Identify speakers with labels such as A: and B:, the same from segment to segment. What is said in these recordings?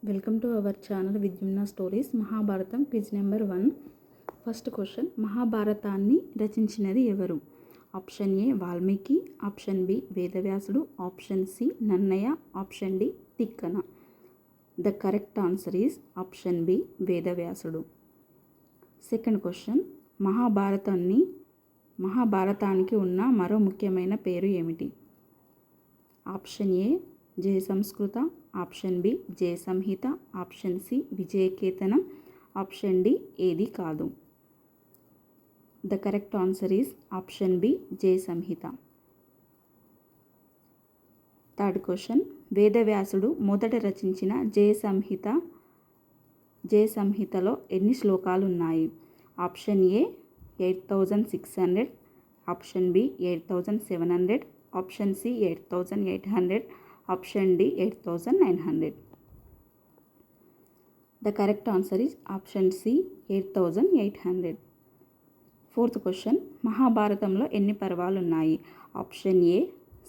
A: Welcome to our channel Vidyumna stories. Mahabharatam quiz number 1. First question, మహాభారతాన్ని రచించినది ఎవరు? Option A Valmiki, option B వేదవ్యాసుడు, option C Nannaya, option D Tikkana. The correct answer is option B వేదవ్యాసుడు. Second question, మహాభారతానికి ఉన్న మరో ముఖ్యమైన పేరు ఏమిటి? ఆప్షన్ ఏ జయ సంస్కృత, option B Jaya Samhita, option C విజయకేతనం, ఆప్షన్ డి ఏది కాదు. The correct answer is option B Jaya Samhita. Third question, వేదవ్యాసుడు మొదట రచించిన జయ సంహితలో ఎన్ని శ్లోకాలు ఉన్నాయి? Option A 8600, option B 8700, option C 8800, option D 8900. The correct answer is option C 8800. Fourth question, మహాభారతంలో ఎన్ని పర్వాలు ఉన్నాయి? Option A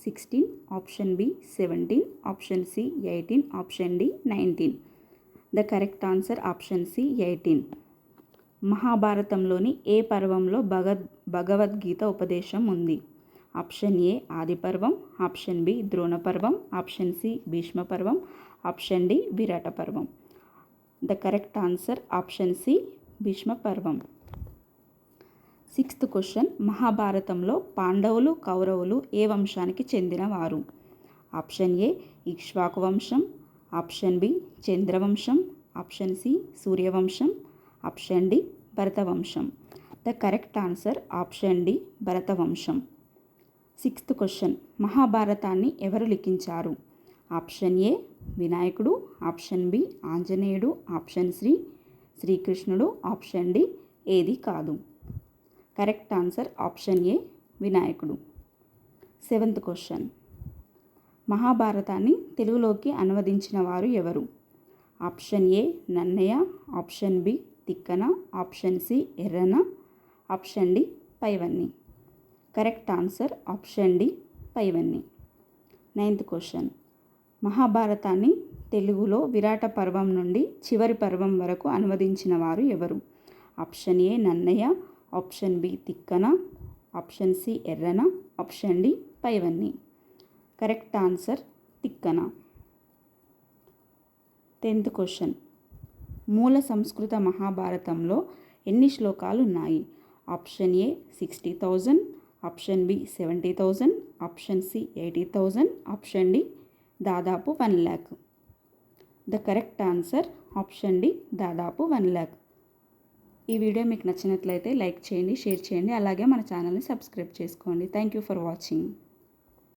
A: 16, option B 17, option C 18, option D 19. The correct answer option C 18. మహాభారతంలోని ఏ పర్వంలో భగవద్గీత ఉపదేశం ఉంది? ఆప్షన్ ఏ ఆది పర్వం, ఆప్షన్ బి ద్రోణ పర్వం, ఆప్షన్ సి భీష్మ పర్వం, option D Virata Parvam. The correct answer option C Bhishma Parvam. Sixth question, మహాభారతంలో పాండవులు కౌరవులు ఏ వంశానికి చెందినవారు? ఆప్షన్ ఏ ఇక్ష్వాకు వంశం, ఆప్షన్ బి చంద్రవంశం, ఆప్షన్ సి సూర్యవంశం, ఆప్షన్ డి భరతవంశం. The correct answer option D భరతవంశం. సిక్స్త్ క్వశ్చన్, మహాభారతాన్ని ఎవరు లిఖించారు? ఆప్షన్ ఏ వినాయకుడు, ఆప్షన్ బి ఆంజనేయుడు, ఆప్షన్ సి శ్రీకృష్ణుడు, ఆప్షన్ డి ఏది కాదు. కరెక్ట్ ఆన్సర్ ఆప్షన్ ఏ వినాయకుడు. సెవెంత్ క్వశ్చన్, మహాభారతాన్ని తెలుగులోకి అనువదించిన వారు ఎవరు? Option A Nannaya, option B Tikkana, option C Errana, option D పైవన్ని. కరెక్ట్ ఆన్సర్ ఆప్షన్ డి పైవన్ని. నైన్త్ క్వశ్చన్, మహాభారతాన్ని తెలుగులో విరాట పర్వం నుండి చివరి పర్వం వరకు అనువదించిన వారు ఎవరు? Option A Nannaya, option B Tikkana, option C Errana, option D పైవన్ని. Correct answer Tikkana. 10th question, మూల సంస్కృత మహాభారతంలో ఎన్ని శ్లోకాలు ఉన్నాయి? Option A 60,000, option B 70,000, option C 80,000, option D దాదాపు 1,00,000. The correct answer option D దాదాపు 1,00,000. ఈ వీడియో మీకు నచ్చినట్లయితే లైక్ చేయండి, షేర్ చేయండి, అలాగే మన ఛానల్ని సబ్స్క్రైబ్ చేసుకోండి. Thank you for watching.